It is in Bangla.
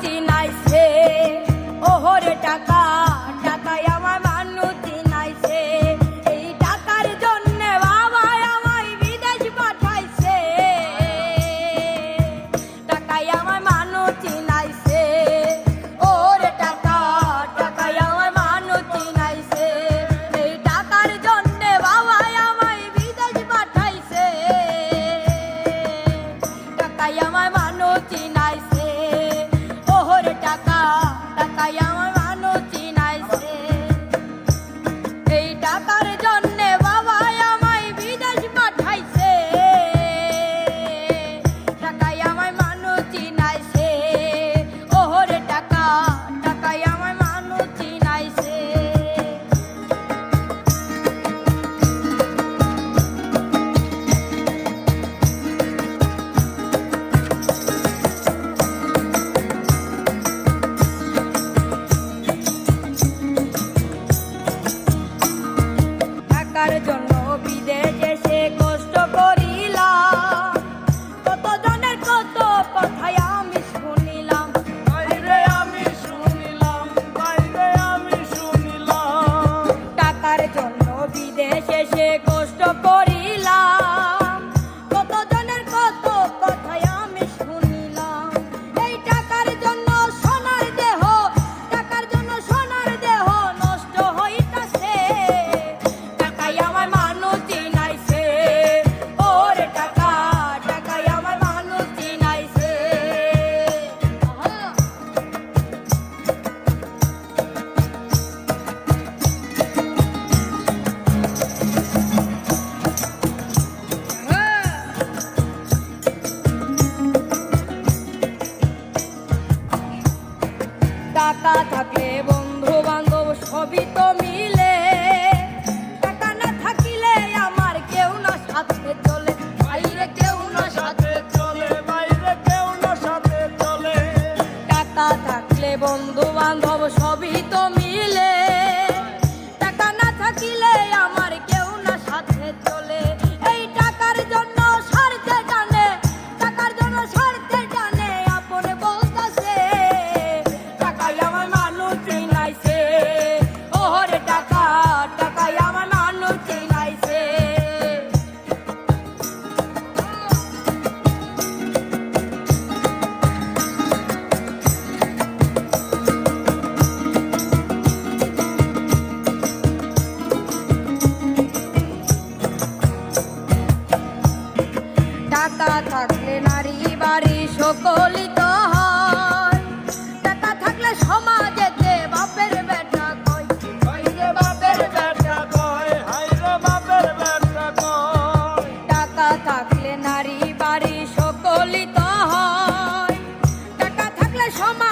চিনাইছে, ওহরে টাকা টাকায় আমার মানুষ চিনাইছে। এই টাকার জন্য বাবা আমায় বিদেশ পাঠাইছে, টাকায় আমার মানুষ চিনাইছে, ওরে টাকা টাকায় আমার মানুষ চিনাইছে। এই টাকার জন্য বাবা আমায় বিদেশ পাঠাইছে, টাকায় আমার মানুষ চিনাইছে, ওহরে টাকা টাকায় আমার মানুষ চিনাইছে। এই টাকার জন্যে বাবা আমায় বিদেশ পাঠাইছে, টাকায় আমার মানুষ চিনাইছে, ওহরে টাকা টাকায় আমার মানুষ চিনাইছে। টাকার জন্য বিদেশে সে কষ্ট করিলাম, কত জনের কত কথাই আমি শুনিলাম, বাইরে আমি শুনিলাম, বাইরে আমি শুনিলাম। টাকার জন্য বিদেশে সে কষ্ট করিলাম, কত জনের কত কথাই আমি শুনিলাম। এই টাকার জন্য সোনার দেহ, টাকার জন্য সোনার দেহ নষ্ট হইতাছে, টাকায় আমার মানুষ চিনাইছে, ওরে টাকা টাকায় আমার মানুষ চিনাইছে। টাকা থাকলে বন্ধু বান্ধব সবই তো মিলে, টাকা না থাকিলে আমার কেউ না সাথে চলে, বাইরে কেউ না সাথে চলে বাইরে কেউ না সাথে চলে। টাকা থাকলে বন্ধু বান্ধব সবই তো মিলে, টাকা না থাকিলে আমার কেউ না সাথে চলে। এই টাকার জন্য স্বার্থে টানে, টাকার জন্য স্বার্থে টানে আপন বলতাছে, টাকায় আমার মানুষ চিনাইছে, ওহরে টাকা টাকায় আমার মানুষ চিনাইছে। টাকা থাকলে নারী বাড়ি সকলই তো হয়, টাকা থাকলে সমাজেতে বাপের বেটা কয়, হাইরে বাপের বেটা কয়, হাইরে বাপের বেটা কয়। টাকা থাকলে নারী বাড়ি সকলই তো হয়, টাকা থাকলে সমাজ